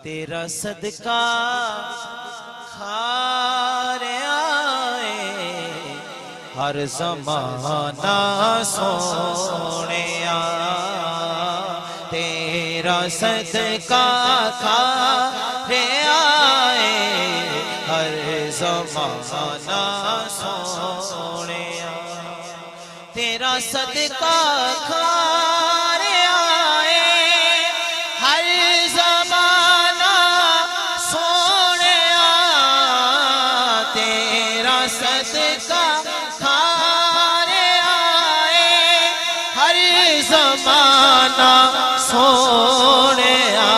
تیرا صدقہ کھا رہے آئے ہر زمانہ سونیا، تیرا صدقہ کھا رہے آئے ہر زمانہ سونیا، تیرا صدقہ کھا رہے آئے ہر زمانہ سونیا، تیرا صدقہ کھا رہے آئے ہر زمانہ سونیا،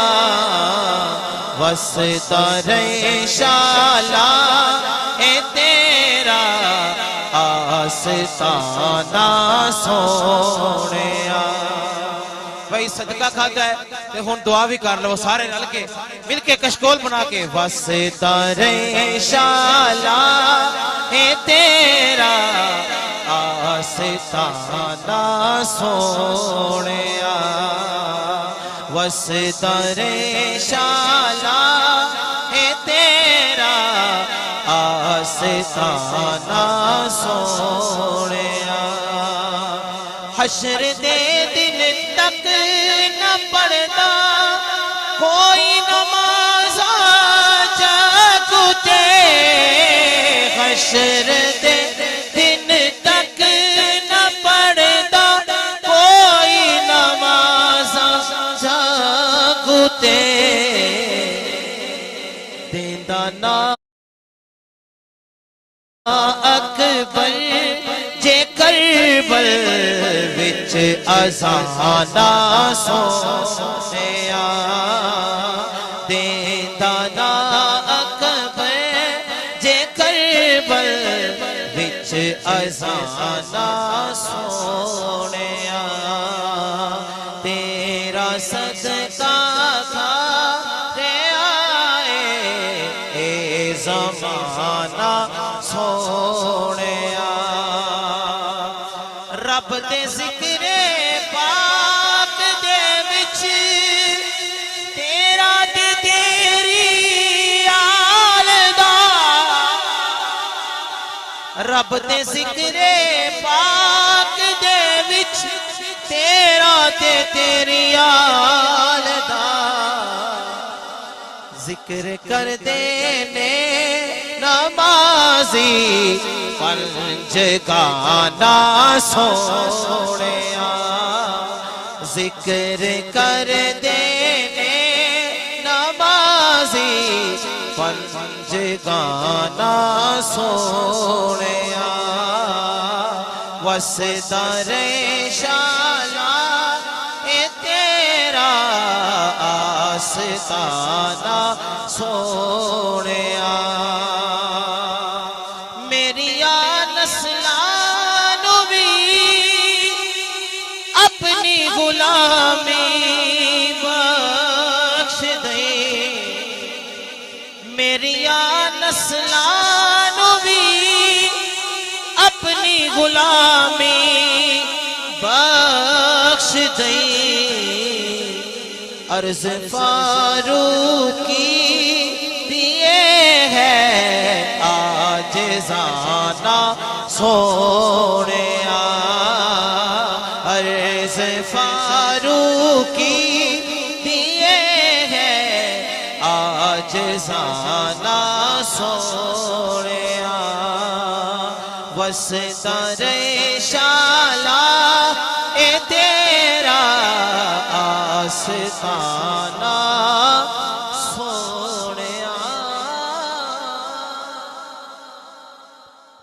وسطہ ریشالہ اے تیرا آستانہ سونیا۔ بھائی صدقہ کھاتا ہے تو ہون دعا بھی کر لو سارے رل کے مل کے کشکول بنا کے، وسطہ ریشالہ اے تیرا آستانہ سونیا، وسطہ ریشالہ اے تیرا آستانہ سونیا، حشر دے دن تک نہ پڑھتا کوئی نماز جاگتے، حشر دے دن تک نہ پڑھتا کوئی نماز جاگتے، دیندہ نا اکبر جے کربل وچ اذانہ سونیا، دیندہ نا اکبر جے کربل وچ اذانہ سونیا، تیرا صدقہ کھا رہے آئے اے زمانہ سونیا، رب دے ذکر پاک دے وچ تیرا تے تیری آل دا، رب دے ذکر پاک دے وچ تیرا تے تیری آل دا، ذکر کر دینے نمازی پنج گانا سونیا، ذکر کر دینے نمازی پنج گانا سونیا، وسطہ ریشالہ اے تیرا آستانہ سونیا، میریا نسلانو بھی اپنی غلامی بخش دے، میریا نسلانو بھی اپنی غلامی بخش دے، عرض فاروقی دیئے ہے عاجزانہ سونیا، عرض فاروقی دیئے ہے عاجزانہ سونیا، وسطہ ریشالہ اے تیرا آستانہ